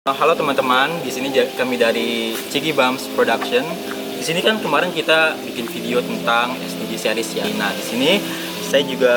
Halo teman-teman, di sini kami dari Ciki Bams Production. Di sini kan kemarin kita bikin video tentang SDG series ya. Nah, di sini saya juga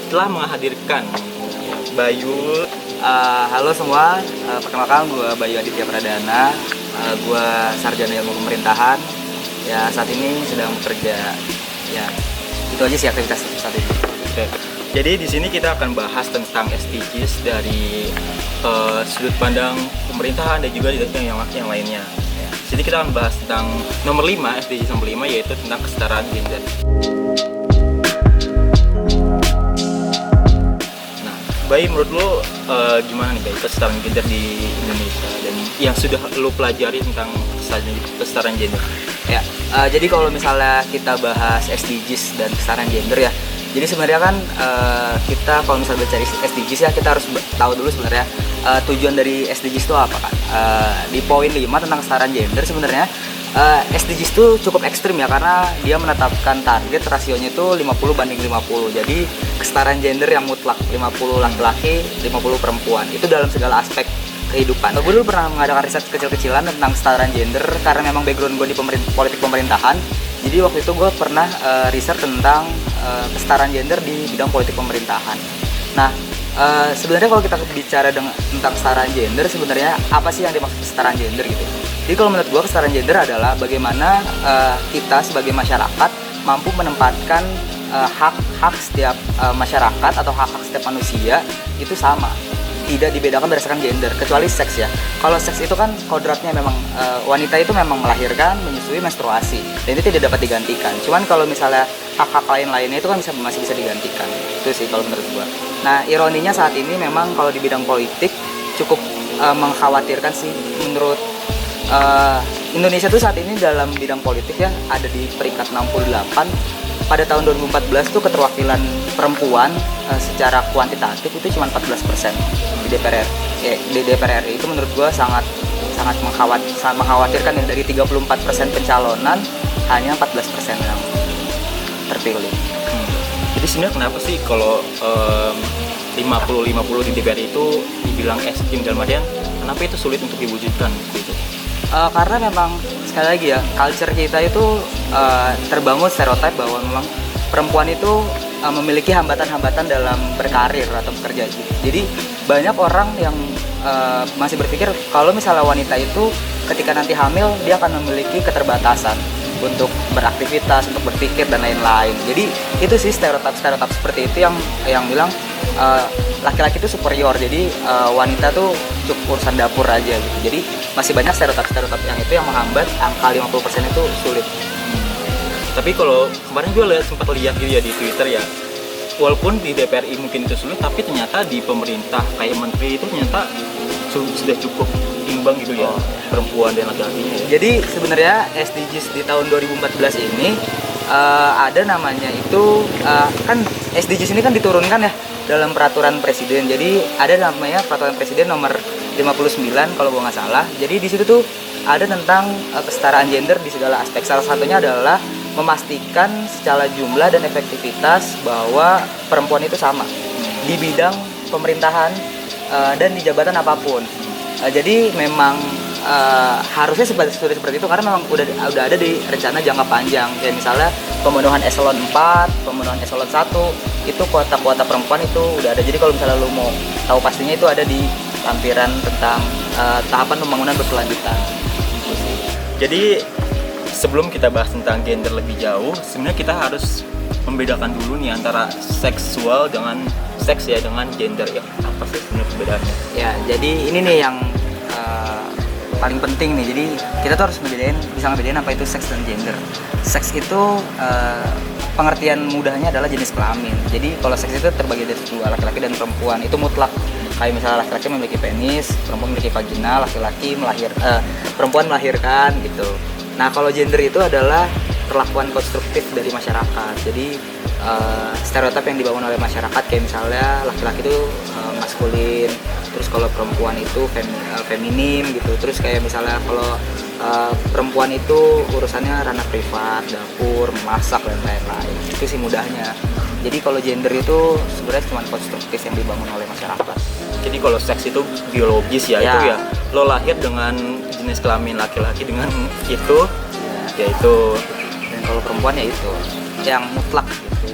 telah menghadirkan Bayu. Halo semua, perkenalkan gue Bayu Aditya Pradana. Gue sarjana ilmu pemerintahan. Ya saat ini sedang bekerja. Ya itu aja sih aktivitas saat ini. Oke. Jadi di sini kita akan bahas tentang SDGs dari sudut pandang pemerintahan dan juga yang lainnya. Jadi kita akan bahas tentang nomor 5, SDGs nomor 5, yaitu tentang kesetaraan gender. Nah, Bayi, menurut lo gimana nih Bayi kesetaraan gender di Indonesia dan yang sudah lo pelajari tentang kesetaraan gender? Ya, jadi kalau misalnya kita bahas SDGs dan kesetaraan gender ya. Jadi sebenarnya kan kita kalau misalnya bicara SDGs ya kita harus tahu dulu sebenarnya tujuan dari SDGs itu apa kan. Di poin 5 tentang kesetaraan gender sebenarnya SDGs itu cukup ekstrim ya karena dia menetapkan target rasionya itu 50/50. Jadi kesetaraan gender yang mutlak 50 laki-laki, 50 perempuan. Itu dalam segala aspek kehidupan. Gue dulu pernah mengadakan riset kecil-kecilan tentang kesetaraan gender karena memang background gue di politik pemerintahan. Jadi waktu itu gue pernah riset tentang kesetaraan gender di bidang politik pemerintahan. Nah, sebenarnya kalau kita bicara tentang kesetaraan gender, sebenarnya apa sih yang dimaksud kesetaraan gender gitu? Jadi kalau menurut gue kesetaraan gender adalah bagaimana kita sebagai masyarakat mampu menempatkan hak-hak setiap masyarakat atau hak-hak setiap manusia itu sama, tidak dibedakan berdasarkan gender kecuali seks ya. Kalau seks itu kan kodratnya memang wanita itu memang melahirkan, menyusui, menstruasi dan itu tidak dapat digantikan. Cuman kalau misalnya hak-hak lainnya itu kan masih bisa digantikan. Itu sih kalau menurut gua. Nah, ironinya saat ini memang kalau di bidang politik cukup mengkhawatirkan sih menurut Indonesia tuh saat ini dalam bidang politik ya ada di peringkat 68. Pada tahun 2014 tuh keterwakilan perempuan secara kuantitatif itu cuma 14% di DPR RI. Itu menurut gue sangat mengkhawatirkan ya, dari 34% pencalonan hanya 14% yang terpilih. Jadi sebenarnya kenapa sih kalau 50-50 di DPR itu dibilang ekstrim dalam artian kenapa itu sulit untuk diwujudkan gitu? Karena memang sekali lagi ya culture kita itu terbangun stereotip bahwa memang perempuan itu memiliki hambatan-hambatan dalam berkarir atau bekerja. Jadi banyak orang yang masih berpikir kalau misalnya wanita itu ketika nanti hamil dia akan memiliki keterbatasan untuk beraktivitas, untuk berpikir dan lain-lain. Jadi itu sih stereotip seperti itu yang bilang laki-laki itu superior, jadi wanita tuh cukup urusan dapur aja gitu. Jadi masih banyak stereotip yang itu yang menghambat angka 50% itu sulit. Tapi kalau kemarin gue sempat lihat gitu ya di Twitter ya, walaupun di DPR RI mungkin itu sulit, tapi ternyata di pemerintah kayak menteri itu ternyata sudah cukup imbang gitu ya, perempuan dan laki-lakinya ya. Jadi sebenarnya SDGs di tahun 2014 ini ada namanya itu kan SDGs ini kan diturunkan ya dalam peraturan presiden. Jadi ada namanya peraturan presiden nomor 59 kalau gue nggak salah. Jadi di situ tuh ada tentang kesetaraan gender di segala aspek. Salah satunya adalah memastikan secara jumlah dan efektivitas bahwa perempuan itu sama di bidang pemerintahan dan di jabatan apapun. Jadi memang harusnya seperti itu karena memang udah ada di rencana jangka panjang. Kayak misalnya pemenuhan eselon 4, pemenuhan eselon 1 itu kuota perempuan itu udah ada. Jadi kalau misalnya lu mau tahu pastinya itu ada di lampiran tentang tahapan pembangunan berkelanjutan. Jadi sebelum kita bahas tentang gender lebih jauh, sebenarnya kita harus membedakan dulu nih antara seksual dengan seks ya, dengan gender ya. Apa sih sebenarnya perbedaannya? Ya, jadi ini nih yang paling penting nih. Jadi kita tuh harus bisa ngebedain apa itu seks dan gender. Seks itu pengertian mudahnya adalah jenis kelamin. Jadi kalau seks itu terbagi dari dua, laki-laki dan perempuan. Itu mutlak. Kayak misalnya laki-laki memiliki penis, perempuan memiliki vagina, perempuan melahirkan gitu. Nah, kalau gender itu adalah perlakuan konstruktif dari masyarakat. Jadi stereotip yang dibangun oleh masyarakat kayak misalnya laki-laki itu maskulin, terus kalau perempuan itu feminim gitu. Terus kayak misalnya kalau perempuan itu urusannya ranah privat, dapur, memasak dan lain-lain. Itu sih mudahnya. Jadi kalau gender itu sebenarnya cuma konstruktif yang dibangun oleh masyarakat. Jadi kalau seks itu biologis ya, Ya. itu ya lo lahir dengan jenis kelamin laki-laki dengan itu, ya itu. Dan kalau perempuan ya itu yang mutlak gitu.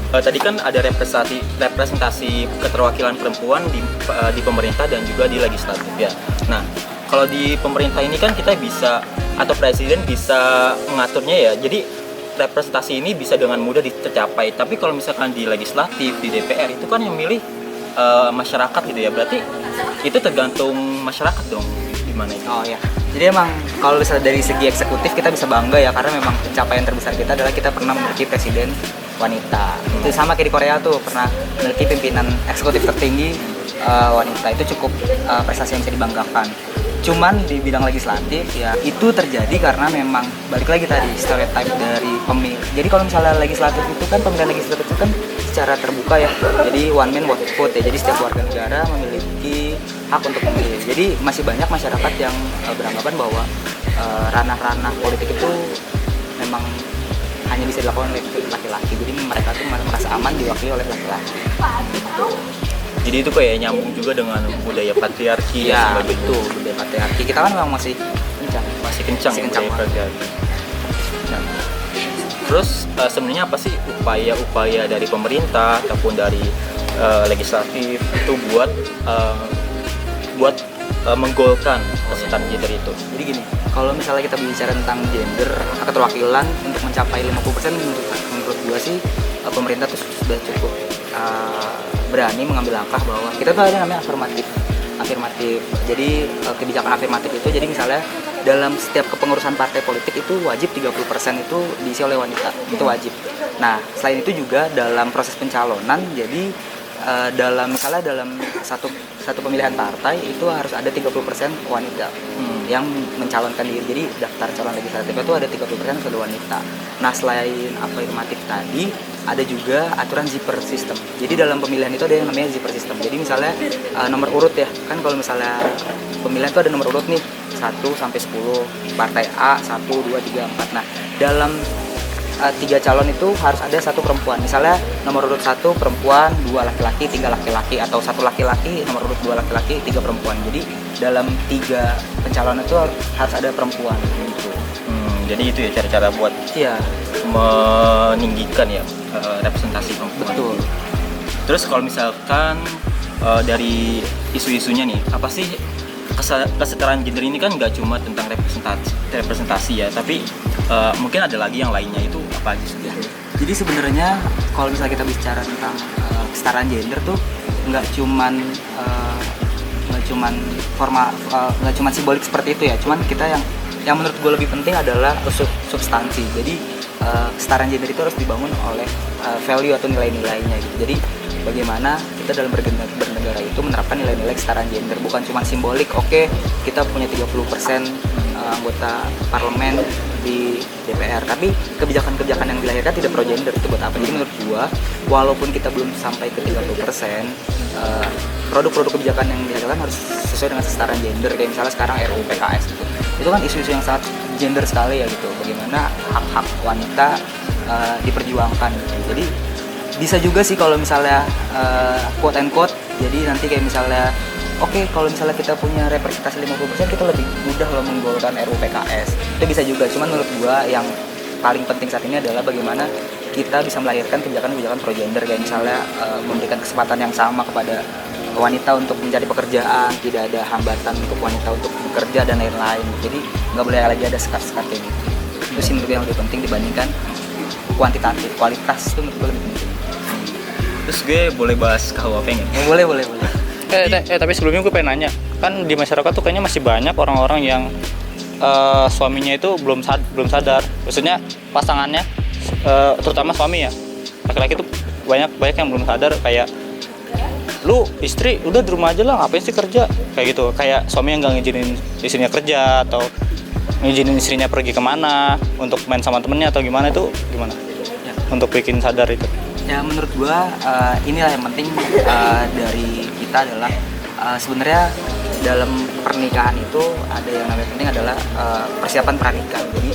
Tadi kan ada representasi keterwakilan perempuan di pemerintah dan juga di legislatif ya. Nah, kalau di pemerintah ini kan kita bisa atau presiden bisa mengaturnya ya. Jadi representasi ini bisa dengan mudah tercapai. Tapi kalau misalkan di legislatif, di DPR itu kan yang milih masyarakat gitu ya. Berarti itu tergantung masyarakat dong gimana itu. Oh ya. Jadi emang kalau misalnya dari segi eksekutif kita bisa bangga ya, karena memang pencapaian terbesar kita adalah kita pernah memiliki presiden wanita. Itu sama kayak di Korea tuh, pernah memiliki pimpinan eksekutif tertinggi wanita. Itu cukup prestasi yang bisa dibanggakan. Cuman di bidang legislatif ya itu terjadi karena memang balik lagi tadi stereotype dari pemilih. Jadi kalau misalnya legislatif itu kan, pemilihan legislatif itu kan secara terbuka ya. Jadi one man one vote ya. Jadi setiap warga negara memiliki hak untuk memilih. Jadi masih banyak masyarakat yang beranggapan bahwa ranah-ranah politik itu memang hanya bisa dilakukan oleh laki-laki. Jadi mereka tuh merasa aman diwakili oleh laki-laki. Jadi itu kayak nyambung juga dengan budaya patriarki Ya, dan sebagainya. itu budaya patriarki. Kita kan memang masih kencang. Masih kencang ya budaya banget. patriarki. Nah, terus sebenarnya apa sih upaya-upaya dari pemerintah ataupun dari legislatif itu buat menggolkan kesetaraan gender itu? Jadi gini, kalau misalnya kita bicara tentang gender, keterwakilan untuk mencapai 50% menurut gua sih pemerintah tuh sudah cukup berani mengambil langkah bahwa kita tuh ada namanya afirmatif. Jadi kebijakan afirmatif itu, jadi misalnya dalam setiap kepengurusan partai politik itu wajib 30% itu diisi oleh wanita, itu wajib. Nah, selain itu juga dalam proses pencalonan, jadi dalam satu pemilihan partai itu harus ada 30% wanita yang mencalonkan diri. Jadi daftar calon legislatif itu ada 30% sudah wanita. Nah, selain afirmatif tadi ada juga aturan zipper system. Jadi dalam pemilihan itu ada yang namanya zipper system. Jadi misalnya nomor urut ya. Kan kalau misalnya pemilihan itu ada nomor urut nih 1 sampai 10. Partai A 1 2 3 4. Nah, dalam 3 calon itu harus ada 1 perempuan. Misalnya nomor urut 1 perempuan, 2 laki-laki, 3 laki-laki, atau 1 laki-laki, nomor urut 2 laki-laki, 3 perempuan. Jadi dalam 3 pencalonan itu harus ada perempuan gitu. Jadi itu ya cara-cara buat meninggikan ya representasi perempuan. Betul. Terus kalau misalkan dari isu-isunya nih, apa sih kesetaraan gender ini kan nggak cuma tentang representasi ya, tapi mungkin ada lagi yang lainnya, itu apa aja sih? Ya. Jadi sebenarnya kalau misalnya kita bicara tentang kesetaraan gender tuh nggak cuman simbolik seperti itu ya. Cuman kita yang menurut gue lebih penting adalah substansi. Jadi kesetaraan gender itu harus dibangun oleh value atau nilai-nilainya gitu. Jadi bagaimana kita dalam bernegara itu menerapkan nilai-nilai kesetaraan gender, bukan cuma simbolik. Oke, kita punya 30% anggota parlemen di DPR, tapi kebijakan-kebijakan yang dilahirkan tidak pro gender. Itu buat apa? Jadi menurut gua, walaupun kita belum sampai ke 30%, produk-produk kebijakan yang dilahirkan harus sesuai dengan kesetaraan gender. Kayak misalnya sekarang RUU PKS gitu. Itu kan isu-isu yang sangat gender sekali ya gitu. Bagaimana hak-hak wanita diperjuangkan gitu. Jadi bisa juga sih kalau misalnya quote and quote, jadi nanti kayak misalnya kalau misalnya kita punya representasi 50%, kita lebih mudah loh menggolkan RUU PKS. Itu bisa juga, cuman menurut gua yang paling penting saat ini adalah bagaimana kita bisa melahirkan kebijakan-kebijakan pro gender, kayak misalnya memberikan kesempatan yang sama kepada wanita untuk mencari pekerjaan, tidak ada hambatan untuk wanita untuk bekerja dan lain-lain. Jadi nggak boleh lagi ada sekat-sekat kayak gitu. Itu sih menurut gue yang lebih penting dibandingkan kuantitatif. Kualitas itu menurut gue lebih penting. Terus gue boleh bahas KUHP nggak? Boleh. Tapi sebelumnya gue pengen nanya, kan di masyarakat tuh kayaknya masih banyak orang-orang yang suaminya itu belum sadar, maksudnya pasangannya, terutama suami ya, laki-laki tuh banyak yang belum sadar, kayak lu istri udah di rumah aja lah, ngapain sih kerja, kayak gitu, kayak suami yang nggak ngizinin istrinya kerja atau ngizinin istrinya pergi kemana untuk main sama temennya atau gimana, itu gimana Ya. untuk bikin sadar itu? Ya menurut gua inilah yang penting dari kita adalah sebenarnya dalam pernikahan itu ada yang namanya penting adalah persiapan pranikah. Jadi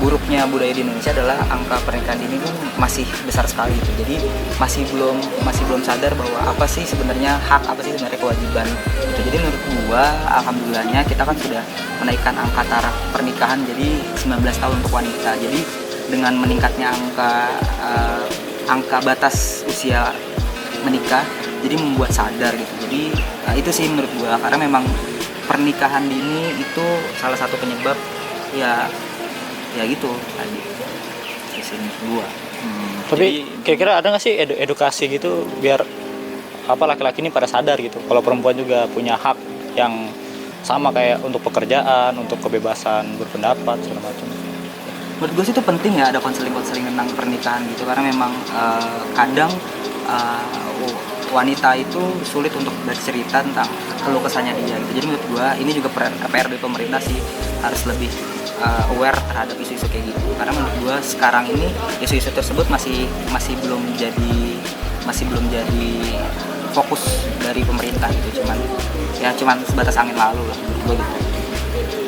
buruknya budaya di Indonesia adalah angka pernikahan dini kan masih besar sekali gitu. Jadi masih belum sadar bahwa apa sih sebenarnya hak, apa sih sebenarnya kewajiban gitu. Jadi menurut gua alhamdulillahnya kita kan sudah menaikkan angka taraf pernikahan jadi 19 tahun untuk wanita. Jadi dengan meningkatnya angka batas usia menikah jadi membuat sadar gitu. Jadi itu sih menurut gua, karena memang pernikahan dini itu salah satu penyebab ya gitu tadi di sini gua. Tapi kira-kira ada nggak sih edukasi gitu biar apa laki-laki ini pada sadar gitu kalau perempuan juga punya hak yang sama kayak untuk pekerjaan, untuk kebebasan berpendapat segala macam. Menurut gue sih itu penting ya ada konseling tentang pernikahan gitu, karena memang kadang wanita itu sulit untuk bercerita tentang keluh kesahnya dia gitu. Jadi menurut gue ini juga PR dari pemerintah sih, harus lebih aware terhadap isu-isu kayak gitu. Karena menurut gue sekarang ini isu-isu tersebut masih belum jadi fokus dari pemerintah gitu. Cuman sebatas angin lalu lah menurut gue gitu.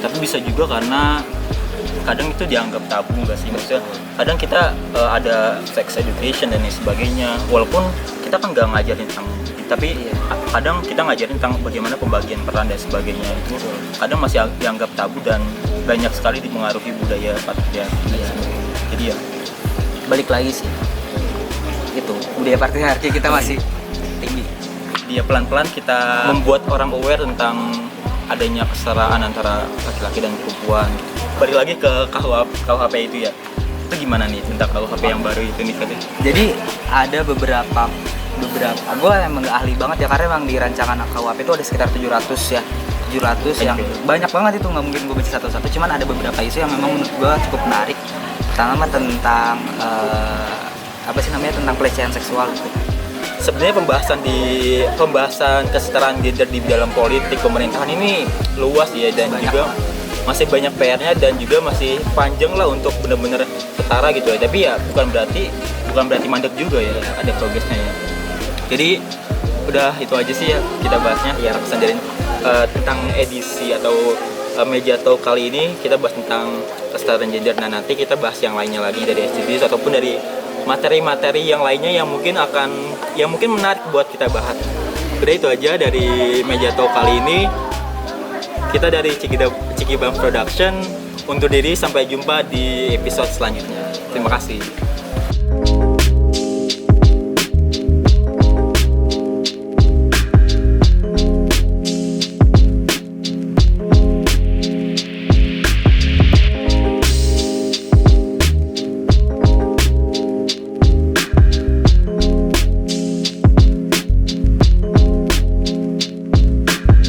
Tapi bisa juga karena kadang itu dianggap tabu nggak sih, maksudnya kadang kita ada sex education dan lain sebagainya, walaupun kita kan nggak ngajarin tentang, tapi kadang kita ngajarin tentang bagaimana pembagian peran dan sebagainya, itu kadang masih dianggap tabu dan banyak sekali dipengaruhi budaya patriarki. Jadi ya balik lagi sih itu budaya patriarki kita masih tinggi. Dia pelan-pelan kita membuat orang aware tentang adanya kesetaraan antara laki-laki dan perempuan. Balik lagi ke KUHP itu ya, itu gimana nih tentang KUHP yang baru itu nih katanya? Jadi ada beberapa gue emang gak ahli banget ya, karena emang di rancangan KUHP itu ada sekitar 700 yang banyak banget, itu nggak mungkin gue baca satu-satu. Cuman ada beberapa isu yang memang menurut gue cukup menarik. Pertama tentang tentang pelecehan seksual gitu. Sebenarnya pembahasan kesetaraan gender di dalam politik pemerintahan ini luas ya, dan banyak juga masih banyak PR-nya dan juga masih panjang lah untuk benar-benar setara gitu ya. Tapi ya bukan berarti mandek juga ya, ada progresnya ya. Jadi udah itu aja sih ya kita bahasnya ya, pesan dari tentang edisi atau meja talk kali ini kita bahas tentang kesetaraan gender. Nah nanti kita bahas yang lainnya lagi dari SDGs ataupun dari materi-materi yang lainnya yang mungkin menarik buat kita bahas. Udah itu aja dari meja talk kali ini. Kita dari Cikibang Production undur diri, sampai jumpa di episode selanjutnya. Terima kasih.